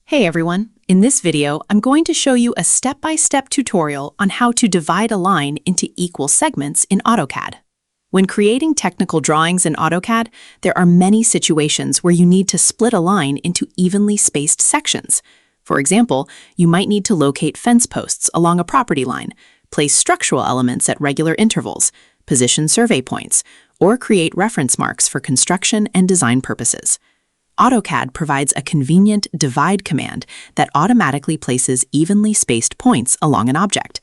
Hey everyone, in this video, I'm going to show you a step-by-step tutorial on how to divide a line into equal segments in AutoCAD. When creating technical drawings in AutoCAD, there are many situations where you need to split a line into evenly spaced sections. For example, you might need to locate fence posts along a property line, place structural elements at regular intervals, position survey points, or create reference marks for construction and design purposes. AutoCAD provides a convenient divide command that automatically places evenly spaced points along an object.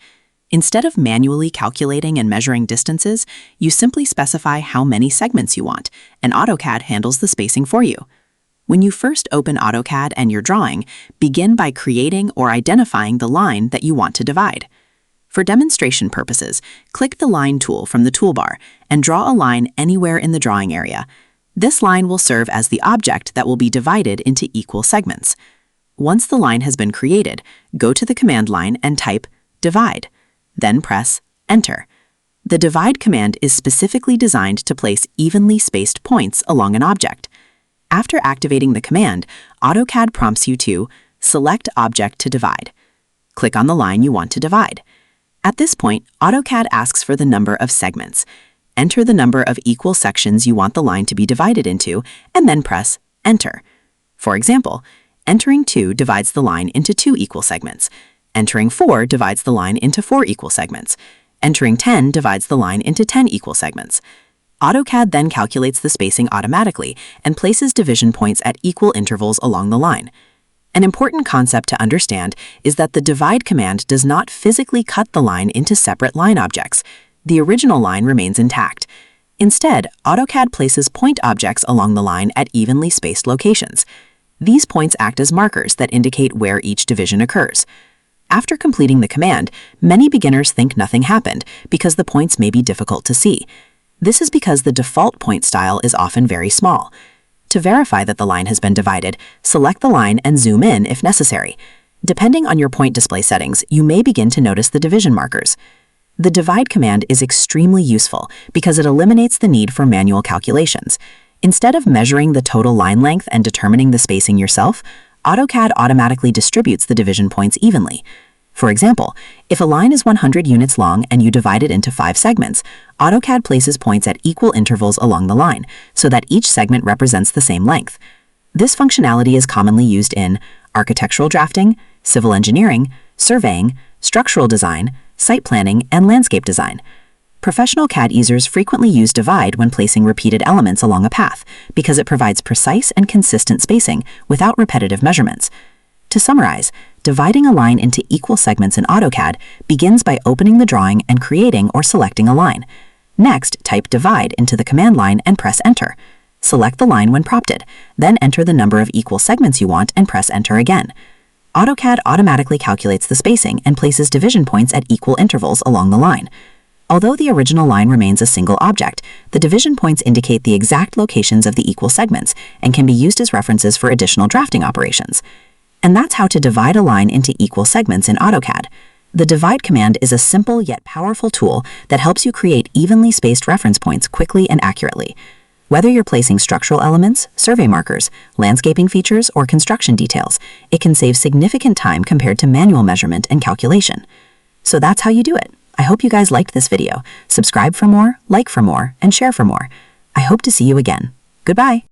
Instead of manually calculating and measuring distances, you simply specify how many segments you want, and AutoCAD handles the spacing for you. When you first open AutoCAD and your drawing, begin by creating or identifying the line that you want to divide. For demonstration purposes, click the Line tool from the toolbar and draw a line anywhere in the drawing area. This line will serve as the object that will be divided into equal segments. Once the line has been created, go to the command line and type divide, then press Enter. The divide command is specifically designed to place evenly spaced points along an object. After activating the command, AutoCAD prompts you to select Object to divide. Click on the line you want to divide. At this point, AutoCAD asks for the number of segments. Enter the number of equal sections you want the line to be divided into, and then press Enter. For example, entering 2 divides the line into 2 equal segments. Entering 4 divides the line into 4 equal segments. Entering 10 divides the line into 10 equal segments. AutoCAD then calculates the spacing automatically and places division points at equal intervals along the line. An important concept to understand is that the divide command does not physically cut the line into separate line objects. The original line remains intact. Instead, AutoCAD places point objects along the line at evenly spaced locations. These points act as markers that indicate where each division occurs. After completing the command, many beginners think nothing happened because the points may be difficult to see. This is because the default point style is often very small. To verify that the line has been divided, select the line and zoom in if necessary. Depending on your point display settings, you may begin to notice the division markers. The divide command is extremely useful because it eliminates the need for manual calculations. Instead of measuring the total line length and determining the spacing yourself, AutoCAD automatically distributes the division points evenly. For example, if a line is 100 units long and you divide it into 5 segments, AutoCAD places points at equal intervals along the line so that each segment represents the same length. This functionality is commonly used in architectural drafting, civil engineering, surveying, structural design, site planning, and landscape design. Professional CAD users frequently use divide when placing repeated elements along a path because it provides precise and consistent spacing without repetitive measurements. To summarize, dividing a line into equal segments in AutoCAD begins by opening the drawing and creating or selecting a line. Next, type divide into the command line and press Enter. Select the line when prompted, then enter the number of equal segments you want and press Enter again. AutoCAD automatically calculates the spacing and places division points at equal intervals along the line. Although the original line remains a single object, the division points indicate the exact locations of the equal segments and can be used as references for additional drafting operations. And that's how to divide a line into equal segments in AutoCAD. The divide command is a simple yet powerful tool that helps you create evenly spaced reference points quickly and accurately. Whether you're placing structural elements, survey markers, landscaping features, or construction details, it can save significant time compared to manual measurement and calculation. So that's how you do it. I hope you guys liked this video. Subscribe for more, like for more, and share for more. I hope to see you again. Goodbye.